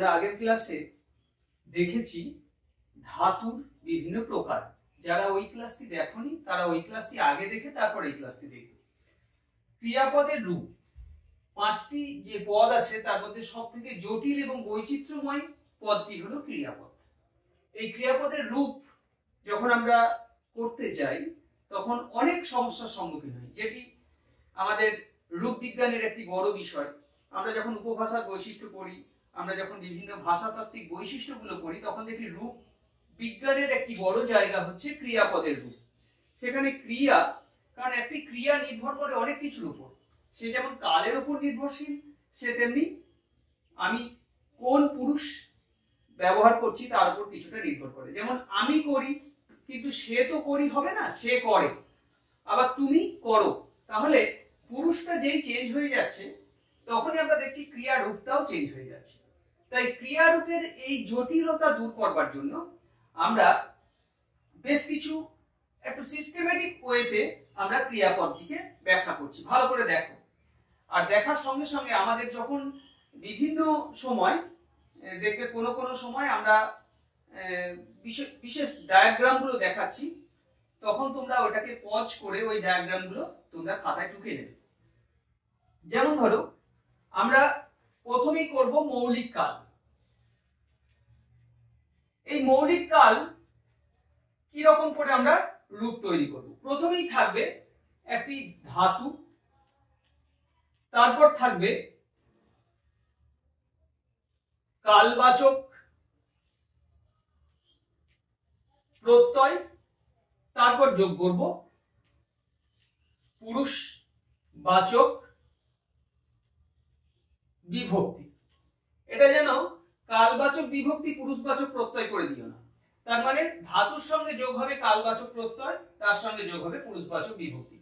আমরা আগের ক্লাসে দেখেছি ধাতুর বিভিন্ন প্রকার। যারা ওই ক্লাসটি দেখনি তারা ওই ক্লাসটি আগে দেখে তারপর এই ক্লাসটি দেখবে। ক্রিয়াপদের রূপ, পাঁচটি যে পদ আছে তার মধ্যে সবথেকে জটিল এবং বৈচিত্র্যময় পদটি হলো ক্রিয়াপদ। এই ক্রিয়াপদের রূপ যখন আমরা করতে যাই তখন অনেক সমস্যার সম্মুখীন হই, যেটি আমাদের রূপ বিজ্ঞানের একটি বড় বিষয়। আমরা যখন উপভাষার বৈশিষ্ট্য পড়ি, আমরা যখন বিভিন্ন ভাষাতাত্ত্বিক বৈশিষ্ট্যগুলো পড়ি, তখন দেখি রূপ বিজ্ঞানের একটি বড় জায়গা হচ্ছে ক্রিয়াপদের রূপ। সেখানে ক্রিয়া, কারণ একটি ক্রিয়া নির্ভর করে অনেক কিছুর উপর। সে যেমন কালের উপর নির্ভরশীল, সে তেমনি আমি কোন পুরুষ ব্যবহার করছি তার উপর কিছুটা নির্ভর করে। যেমন আমি করি, কিন্তু সে তো করি হবে না, সে করে। আবার তুমি করো, তাহলে পুরুষটা যেই চেঞ্জ হয়ে যাচ্ছে তখনই আমরা দেখছি ক্রিয়া রূপটাও চেঞ্জ হয়ে যাচ্ছে। তাই ক্রিয়া রূপের এই জটিলতা দূর করবার জন্য আমরা বেশ কিছু একটু সিস্টেমেটিক ওয়েতে আমরা ক্রিয়াপদটিকে ব্যাখ্যা করছি। ভালো করে দেখো, আর দেখার সঙ্গে সঙ্গে আমাদের যখন বিভিন্ন সময় দেখবে কোনো কোনো সময় আমরা বিশেষ ডায়াগ্রাম গুলো দেখাচ্ছি, তখন তোমরা ওটাকে পজ করে ওই ডায়াগ্রাম গুলো তোমরা খাতায় টুকে নেবে। যেমন ধরো আমরা প্রথমেই করব মৌলিক কাল। এই মৌলিক কাল কি রকম করে আমরা রূপ তৈরি করব? প্রথমেই থাকবে একটি ধাতু, তারপর থাকবে কালবাচক প্রত্যয়, তারপর যোগ করব পুরুষবাচক বিভক্তি। এটা যেন কালবাচক বিভক্তি পুরুষবাচক প্রত্যয় করে দিও না। তার মানে ধাতুর সঙ্গে যোগ হবে কালবাচক প্রত্যয়, তার সঙ্গে যোগ হবে পুরুষবাচক বিভক্তি।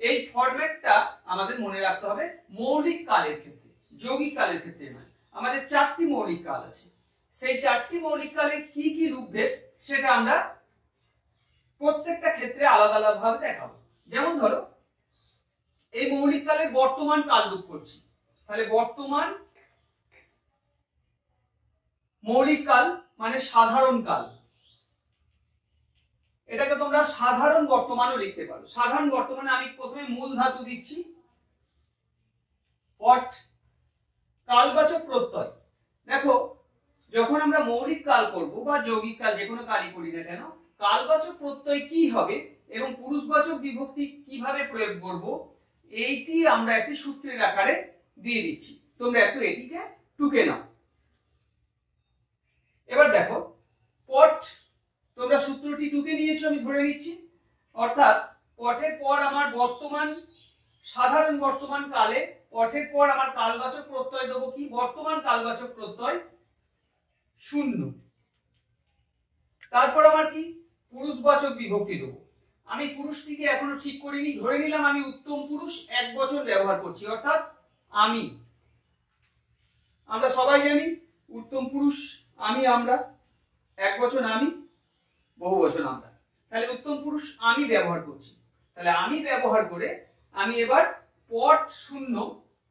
এই ফরম্যাটটা আমাদের মনে রাখতে হবে মৌলিক কালের ক্ষেত্রে, যৌগিক কালের ক্ষেত্রে নয়। আমাদের চারটি মৌলিক কাল আছে, সেই চারটি মৌলিক কালের কি কি রূপভেদ সেটা আমরা প্রত্যেকটা ক্ষেত্রে আলাদা আলাদা ভাবে দেখাবো। যেমন ধরো এই মৌলিক কালের বর্তমান কাল রূপ করছি, তাহলে বর্তমান মৌলিক কাল মানে সাধারণ কাল। এটাকে তোমরা সাধারণ বর্তমানও লিখতে পারো। সাধারণ বর্তমানে আমি প্রথমে মূল ধাতু দিচ্ছি, পট কালবাচক প্রত্যয়। দেখো যখন আমরা মৌলিক কাল করব বা যৌগিক কাল যে কোনো কালই করি না কেন, কালবাচক প্রত্যয় কি হবে এবং পুরুষবাচক বিভক্তি কিভাবে প্রয়োগ করব, এইটি আমরা একটি সূত্রের আকারে দিয়ে দিচ্ছি। তোমরা একটু এটিকে টুকে নাও। এবার দেখো পট, তোমরা সূত্রটি টুকে নিয়েছো আমি ধরে নিচ্ছি। অর্থাৎ পটের পর আমার বর্তমান, সাধারণ বর্তমান কালে পটের পর আমার কালবাচক প্রত্যয় দেবো কি? বর্তমান কালবাচক প্রত্যয় শূন্য। তারপর আমার কি? পুরুষবাচক বিভক্তি দেবো। আমি পুরুষটিকে এখনো ঠিক করিনি, ধরে নিলাম আমি উত্তম পুরুষ এক বচন ব্যবহার করছি, অর্থাৎ আমি। আমরা সবাই জানি উত্তম পুরুষ আমি, আমরা, এক বচন আমি, বহু বচন আমরা। তাহলে উত্তম পুরুষ আমি ব্যবহার করছি। তাহলে আমি ব্যবহার করে আমি এবার পট শূন্য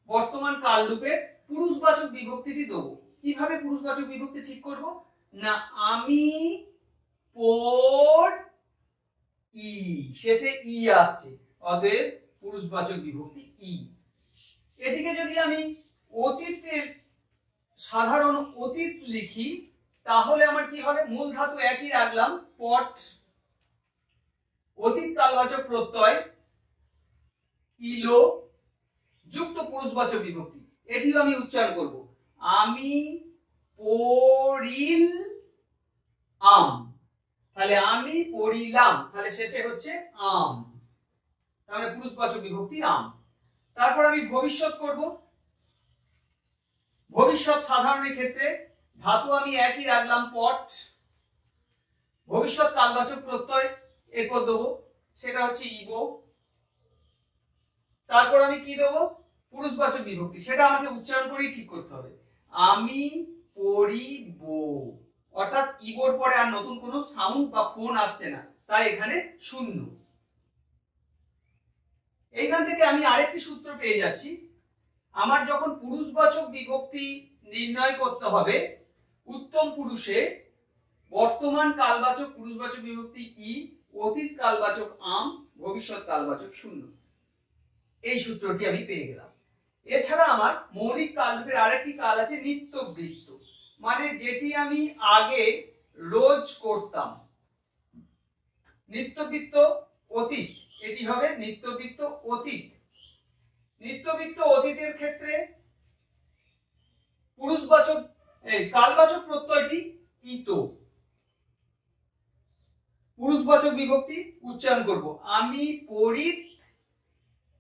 বর্তমান কাল রূপে পুরুষবাচক বিভক্তিটি দেবো। কিভাবে পুরুষবাচক বিভক্তি ঠিক করব না? আমি পড় ই, শেষে ই আসছে, অতএব পুরুষবাচক বিভক্তি ই। এটিকে যদি আমি অতীতের সাধারণ অতীত লিখি তাহলে আমার কি হবে? মূল ধাতু একই রাখলাম, পট অতীত কালবাচক প্রত্যয় ইলো যুক্ত পুরুষবাচক বিভক্তি। এটিও আমি উচ্চারণ করব, আমি পড়িল আম। তাহলে আমি পড়িলাম, তাহলে শেষে হচ্ছে আম, তাহলে পুরুষবাচক বিভক্তি আম। তারপর আমি ভবিষ্যৎ করব। ভবিষ্যৎ সাধারণের ক্ষেত্রে ধাতু আমি একই রাখলাম, পট ভবিষ্যৎ কালবাচক প্রত্যয় এরপর দেবো, সেটা হচ্ছে ইবো। তারপর আমি কি দেবো? পুরুষবাচক বিভক্তি, সেটা আমাকে উচ্চারণ করেই ঠিক করতে হবে, আমি পড়িব। অর্থাৎ ইবোর পরে আর নতুন কোনো সাউন্ড বা ফোন আসছে না, তাই এখানে শূন্য। এইখান থেকে আমি আরেকটি সূত্র পেয়ে যাচ্ছি। আমার যখন পুরুষবাচক বিভক্তি নির্ণয় করতে হবে উত্তম পুরুষে বর্তমান কালবাচক পুরুষবাচক বিভক্তি ই, অতীত কালবাচক আম, ভবিষ্যৎ কালবাচক শূন্য। এই সূত্রটি আমি পেয়ে গেলাম। এছাড়া আমার মৌলিক কালরূপের আরেকটি কাল আছে নিত্যবৃত্ত, মানে যেটি আমি আগে রোজ করতাম। নিত্যবৃত্ত অতীত, এটি হবে নিত্যবৃত্ত অতীত। নিত্যবৃত্ত অতীতের ক্ষেত্রে পুরুষবাচক কালবাচক প্রত্যয়টি ইত। পুরুষবাচক বিভক্তি উচ্চারণ করব আমি পড়িত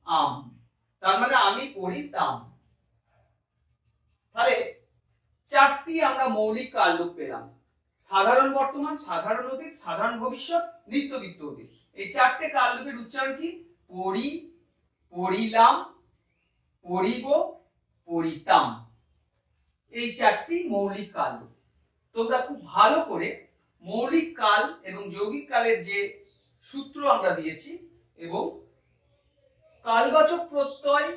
আম, তার মানে আমি পড়িতাম। তাহলে চারটি আমরা মৌলিক কালরূপ পেলাম, সাধারণ বর্তমান, সাধারণ অতীত, সাধারণ ভবিষ্যৎ, নিত্যবৃত্ত অতীত। এই চারটে কালরূপের উচ্চারণ কি? পড়ি, পড়িলাম, পড়িব, পড়িতাম। এই চারটি মৌলিক কালরূপ। তোমরা খুব ভালো করে মৌলিক কাল এবং যৌগিক কালের যে সূত্র আমরা দিয়েছি এবং কালবাচক প্রত্যয়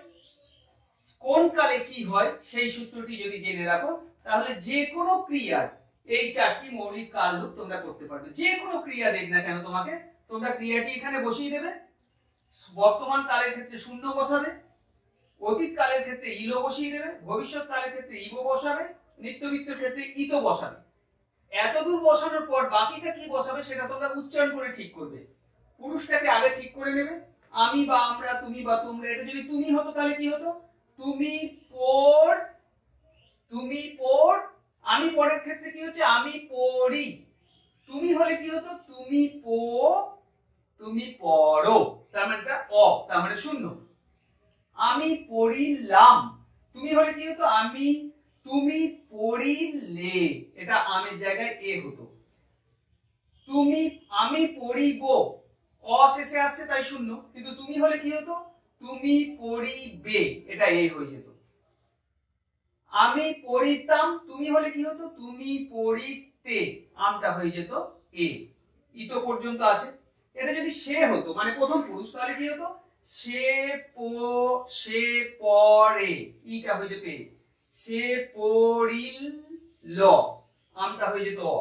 কোন কালে কি হয় সেই সূত্রটি যদি জেনে রাখো, তাহলে যে কোনো ক্রিয়ার এই চারটি মৌলিক কালরূপ তোমরা করতে পারবে। যে কোনো ক্রিয়া দেখ না কেন তোমাকে, তোমরা ক্রিয়াটি এখানে বসিয়ে দেবে। বর্তমান কালের ক্ষেত্রে শূন্য বসাবে, অতীত কালের ক্ষেত্রে ইলো বসিয়ে দেবে, ভবিষ্যৎ কালের ক্ষেত্রে ইবো বসাবে, নিত্যবৃত্তের ক্ষেত্রে ইতো বসাবে। এতদূর বসানোর পর বাকিটা কি বসাবে সেটা তোমরা উচ্চারণ করে ঠিক করবে। পুরুষটাকে আগে ঠিক করে নেবে, আমি বা আমরা, তুমি বা তোমরা। এটা যদি তুমি হতো তাহলে কি হতো? তুমি পড়, তুমি পড়। আমি পড়ের ক্ষেত্রে কি হচ্ছে? আমি পড়ি। তুমি হলে কি হতো? তুমি পো, তুমি পড়ো। তার মানে অ, তার মানে শূন্য। আমি পড়িলাম। তুমি হলে কি হতো? আমি, তুমি পড়িলে, এটা আমের জায়গায় এ হতো। তুমি, আমি পড়িব, অ শেষে আসছে তাই শূন্য, কিন্তু তুমি হলে কি হতো? তুমি পড়িবে, এটা এ হয়ে যেত। আমি পড়িতাম, তুমি হলে কি হতো? তুমি পড়িতে, আমটা হয়ে যেত এ। ইতো পর্যন্ত আছে। এটা যদি সে হতো, মানে প্রথম পুরুষ, তাহলে কি হতো? সে সে পড়ে, ইটা হয়ে যেত এ। সে পড়িল, আমটা হয়ে যেত অ।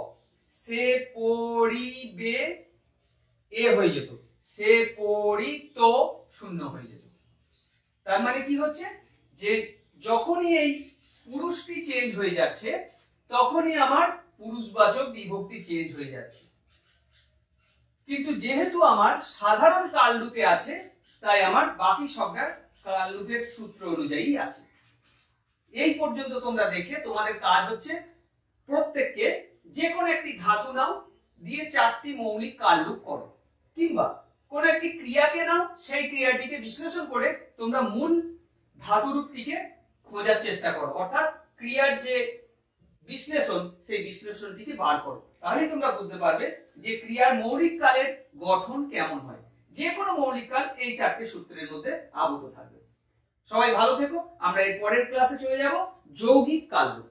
সে পড়িবে, এ হয়ে যেত। সে পড়িত, শূন্য হয়ে যেত। তার মানে কি হচ্ছে? যে যখনই এই পুরুষটি চেঞ্জ হয়ে যাচ্ছে, তখনই আমার পুরুষবাচক বিভক্তি চেঞ্জ হয়ে যাচ্ছে। কিন্তু যেহেতু আমার সাধারণ কালরূপে আছে, তাই আমার বাকি সবটা কালরূপের সূত্র অনুযায়ী আছে। এই পর্যন্ত তোমরা দেখে তোমাদের কাজ হচ্ছে প্রত্যেককে যে কোনো একটি ধাতু নাও, দিয়ে চারটি মৌলিক কালরূপ করো, কিংবা কোন একটি ক্রিয়াকে নাও, সেই ক্রিয়াটিকে বিশ্লেষণ করে তোমরা মূল ধাতুরূপটিকে খোঁজার চেষ্টা করো, অর্থাৎ ক্রিয়ার যে বিশ্লেষণ, সেই বিশ্লেষণটিকে বার করো। তাহলেই তোমরা বুঝতে পারবে যে ক্রিয়ার মৌলিক কালের গঠন কেমন হয়। যে কোনো মৌলিক কাল এই চারটি সূত্রের মধ্যে আবদ্ধ থাকবে। সবাই ভালো থেকো। আমরা এর পরের ক্লাসে চলে যাব যৌগিক কালরূপ।